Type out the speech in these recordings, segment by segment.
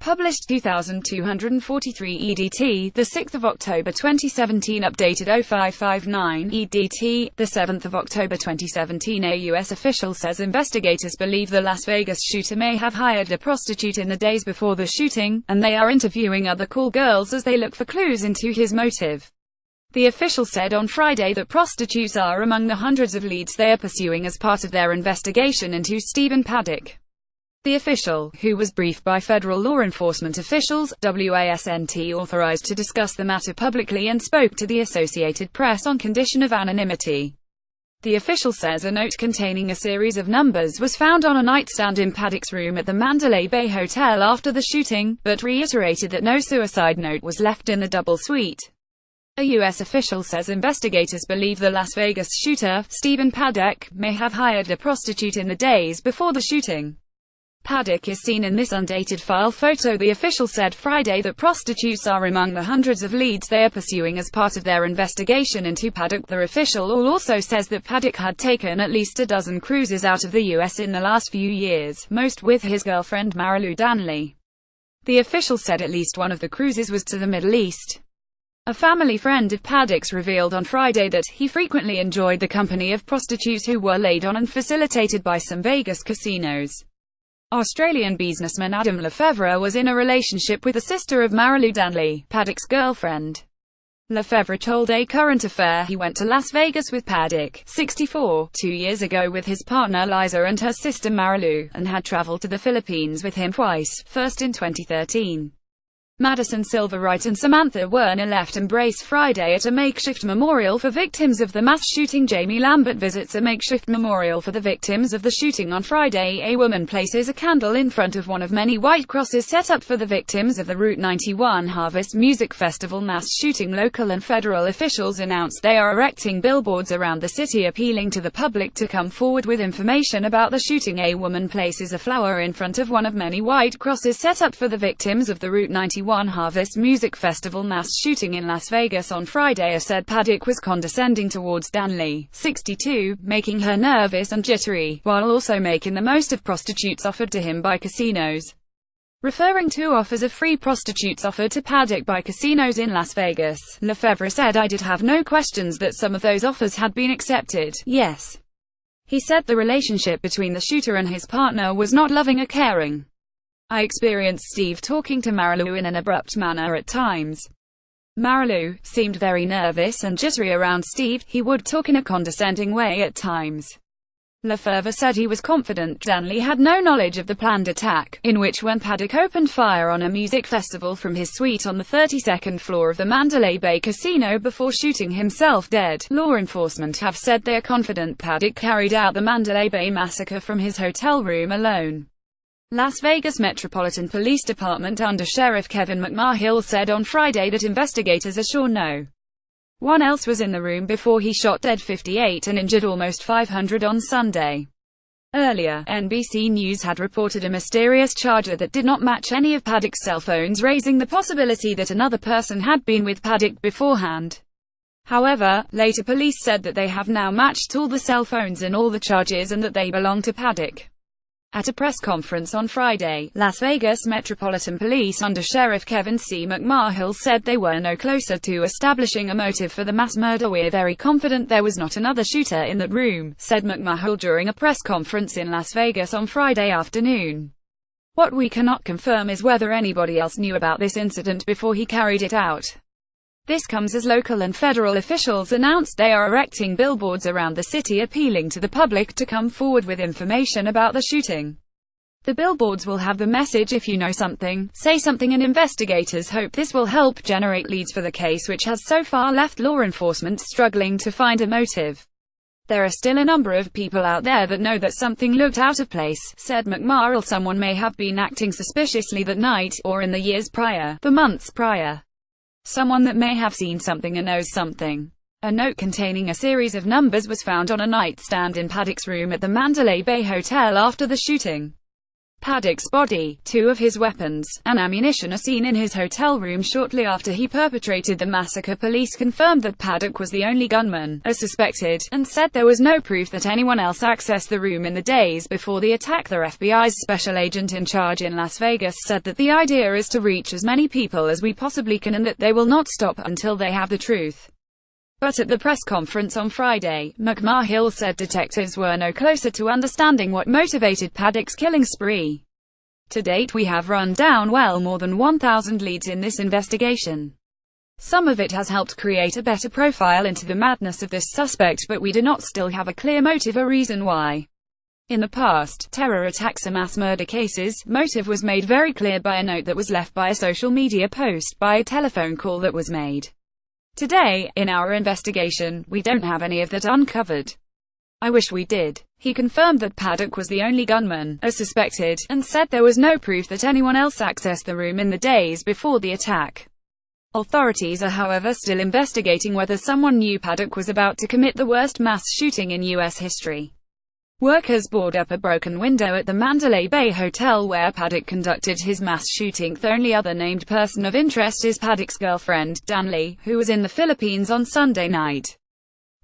Published 2243 EDT, the 6th of October 2017. Updated 0559 EDT, the 7th of October 2017. A U.S. official says investigators believe the Las Vegas shooter may have hired a prostitute in the days before the shooting, and they are interviewing other call girls as they look for clues into his motive. The official said on Friday that prostitutes are among the hundreds of leads they are pursuing as part of their investigation into Stephen Paddock. The official, who was briefed by federal law enforcement officials, wasn't authorized to discuss the matter publicly and spoke to the Associated Press on condition of anonymity. The official says a note containing a series of numbers was found on a nightstand in Paddock's room at the Mandalay Bay Hotel after the shooting, but reiterated that no suicide note was left in the double suite. A U.S. official says investigators believe the Las Vegas shooter, Stephen Paddock, may have hired a prostitute in the days before the shooting. Paddock is seen in this undated file photo. The official said Friday that prostitutes are among the hundreds of leads they are pursuing as part of their investigation into Paddock. The official also says that Paddock had taken at least a dozen cruises out of the U.S. in the last few years, most with his girlfriend Marilu Danley. The official said at least one of the cruises was to the Middle East. A family friend of Paddock's revealed on Friday that he frequently enjoyed the company of prostitutes who were laid on and facilitated by some Vegas casinos. Australian businessman Adam Lefevre was in a relationship with the sister of Marilu Danley, Paddock's girlfriend. Lefevre told A Current Affair he went to Las Vegas with Paddock, 64, 2 years ago with his partner Liza and her sister Marilu, and had traveled to the Philippines with him twice, first in 2013. Madison Silver Wright and Samantha Werner left Embrace Friday at a makeshift memorial for victims of the mass shooting. Jamie Lambert visits a makeshift memorial for the victims of the shooting on Friday. A woman places a candle in front of one of many white crosses set up for the victims of the Route 91 Harvest Music Festival mass shooting. Local and federal officials announced they are erecting billboards around the city appealing to the public to come forward with information about the shooting. A woman places a flower in front of one of many white crosses set up for the victims of the Route 91 Harvest Music Festival mass shooting in Las Vegas on Friday. Said Paddock was condescending towards Danley, 62, making her nervous and jittery, while also making the most of prostitutes offered to him by casinos. Referring to offers of free prostitutes offered to Paddock by casinos in Las Vegas, Lefevre said, "I did have no questions that some of those offers had been accepted, yes." He said the relationship between the shooter and his partner was not loving or caring. "I experienced Steve talking to Marilu in an abrupt manner at times. Marilu seemed very nervous and jittery around Steve. He would talk in a condescending way at times." Lefevre said he was confident Danley had no knowledge of the planned attack, in which when Paddock opened fire on a music festival from his suite on the 32nd floor of the Mandalay Bay Casino before shooting himself dead. Law enforcement have said they are confident Paddock carried out the Mandalay Bay massacre from his hotel room alone. Las Vegas Metropolitan Police Department Under Sheriff Kevin McMahill said on Friday that investigators are sure no one else was in the room before he shot dead 58 and injured almost 500 on Sunday. Earlier, NBC News had reported a mysterious charger that did not match any of Paddock's cell phones, raising the possibility that another person had been with Paddock beforehand. However, later police said that they have now matched all the cell phones in all the charges and that they belong to Paddock. At a press conference on Friday, Las Vegas Metropolitan Police Under Sheriff Kevin C. McMahill said they were no closer to establishing a motive for the mass murder. "We're very confident there was not another shooter in that room," said McMahill during a press conference in Las Vegas on Friday afternoon. "What we cannot confirm is whether anybody else knew about this incident before he carried it out." This comes as local and federal officials announced they are erecting billboards around the city appealing to the public to come forward with information about the shooting. The billboards will have the message, "If you know something, say something," and investigators hope this will help generate leads for the case, which has so far left law enforcement struggling to find a motive. "There are still a number of people out there that know that something looked out of place," said McMahill. "Someone may have been acting suspiciously that night, or in the years prior, the months prior. Someone that may have seen something and knows something." A note containing a series of numbers was found on a nightstand in Paddock's room at the Mandalay Bay Hotel after the shooting. Paddock's body, 2 of his weapons, and ammunition are seen in his hotel room shortly after he perpetrated the massacre. Police confirmed that Paddock was the only gunman, as suspected, and said there was no proof that anyone else accessed the room in the days before the attack. The FBI's special agent in charge in Las Vegas said that the idea is to reach as many people as we possibly can and that they will not stop until they have the truth. But at the press conference on Friday, McMahill said detectives were no closer to understanding what motivated Paddock's killing spree. To date we have run down well more than 1,000 leads in this investigation. Some of it has helped create a better profile into the madness of this suspect, but we do not still have a clear motive or reason why. In the past, terror attacks or mass murder cases, motive was made very clear by a note that was left, by a social media post, by a telephone call that was made. Today, in our investigation, we don't have any of that uncovered. I wish we did. He confirmed that Paddock was the only gunman, as suspected, and said there was no proof that anyone else accessed the room in the days before the attack. Authorities are however still investigating whether someone knew Paddock was about to commit the worst mass shooting in U.S. history. Workers board up a broken window at the Mandalay Bay Hotel where Paddock conducted his mass shooting. The only other named person of interest is Paddock's girlfriend, Danley, who was in the Philippines on Sunday night.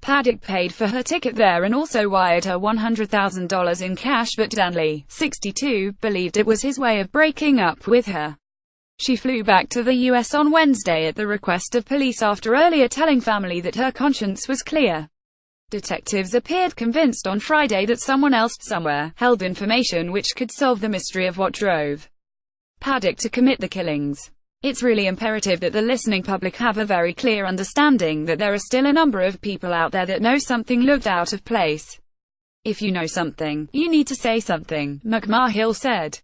Paddock paid for her ticket there and also wired her $100,000 in cash, but Danley, 62, believed it was his way of breaking up with her. She flew back to the U.S. on Wednesday at the request of police after earlier telling family that her conscience was clear. Detectives appeared convinced on Friday that someone else, somewhere, held information which could solve the mystery of what drove Paddock to commit the killings. It's really imperative that the listening public have a very clear understanding that there are still a number of people out there that know something looked out of place. If you know something, you need to say something, McMahill said.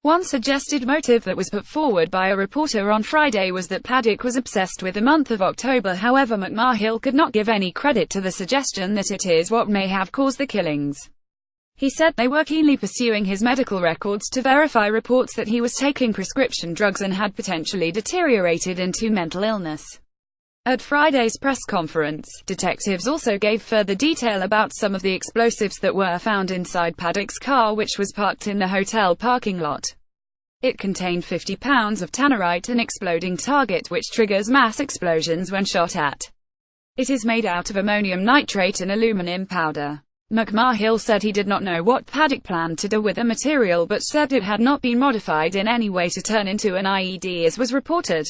One suggested motive that was put forward by a reporter on Friday was that Paddock was obsessed with the month of October. However, McMahill could not give any credit to the suggestion that it is what may have caused the killings. He said they were keenly pursuing his medical records to verify reports that he was taking prescription drugs and had potentially deteriorated into mental illness. At Friday's press conference, detectives also gave further detail about some of the explosives that were found inside Paddock's car, which was parked in the hotel parking lot. It contained 50 pounds of tannerite, an exploding target which triggers mass explosions when shot at. It is made out of ammonium nitrate and aluminum powder. McMahill said he did not know what Paddock planned to do with the material, but said it had not been modified in any way to turn into an IED as was reported.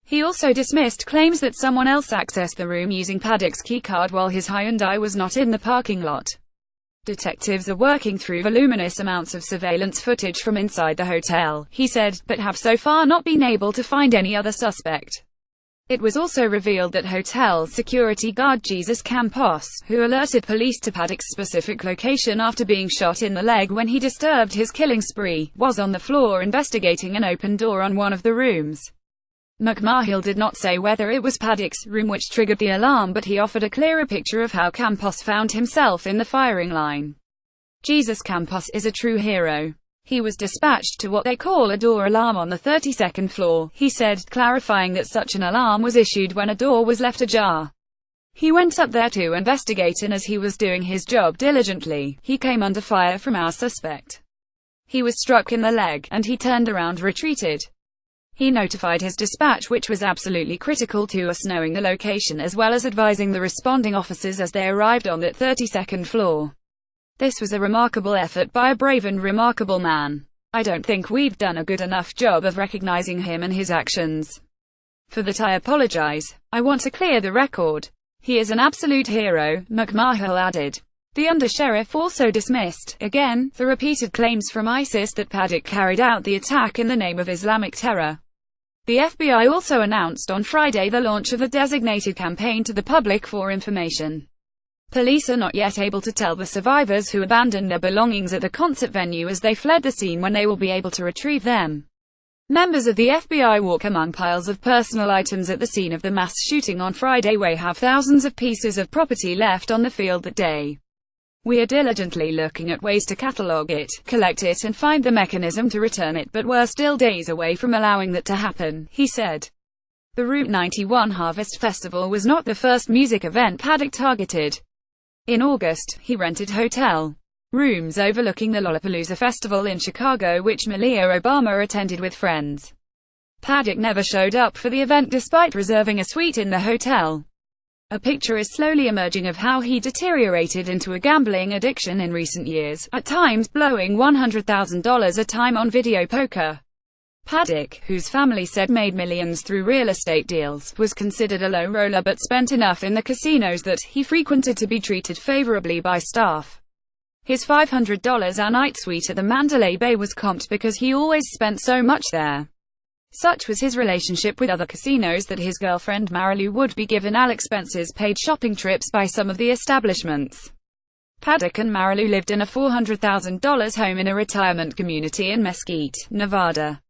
He also dismissed claims that someone else accessed the room using Paddock's keycard while his Hyundai was not in the parking lot. Detectives are working through voluminous amounts of surveillance footage from inside the hotel, he said, but have so far not been able to find any other suspect. It was also revealed that hotel security guard Jesus Campos, who alerted police to Paddock's specific location after being shot in the leg when he disturbed his killing spree, was on the floor investigating an open door on one of the rooms. McMahill did not say whether it was Paddock's room which triggered the alarm, but he offered a clearer picture of how Campos found himself in the firing line. Jesus Campos is a true hero. He was dispatched to what they call a door alarm on the 32nd floor, he said, clarifying that such an alarm was issued when a door was left ajar. He went up there to investigate, and as he was doing his job diligently, he came under fire from our suspect. He was struck in the leg, and he turned around, retreated. He notified his dispatch, which was absolutely critical to us knowing the location as well as advising the responding officers as they arrived on that 32nd floor. This was a remarkable effort by a brave and remarkable man. I don't think we've done a good enough job of recognizing him and his actions. For that I apologize. I want to clear the record. He is an absolute hero, McMahill added. The undersheriff also dismissed, again, the repeated claims from ISIS that Paddock carried out the attack in the name of Islamic terror. The FBI also announced on Friday the launch of a designated campaign to the public for information. Police are not yet able to tell the survivors who abandoned their belongings at the concert venue as they fled the scene when they will be able to retrieve them. Members of the FBI walk among piles of personal items at the scene of the mass shooting on Friday. We have thousands of pieces of property left on the field that day. We are diligently looking at ways to catalog it, collect it and find the mechanism to return it, but we're still days away from allowing that to happen, he said. The Route 91 Harvest Festival was not the first music event Paddock targeted. In August, he rented hotel rooms overlooking the Lollapalooza Festival in Chicago, which Malia Obama attended with friends. Paddock never showed up for the event despite reserving a suite in the hotel. A picture is slowly emerging of how he deteriorated into a gambling addiction in recent years, at times blowing $100,000 a time on video poker. Paddock, whose family said made millions through real estate deals, was considered a low roller but spent enough in the casinos that he frequented to be treated favorably by staff. His $500 a night suite at the Mandalay Bay was comped because he always spent so much there. Such was his relationship with other casinos that his girlfriend Marilu would be given all-expenses-paid shopping trips by some of the establishments. Paddock and Marilu lived in a $400,000 home in a retirement community in Mesquite, Nevada.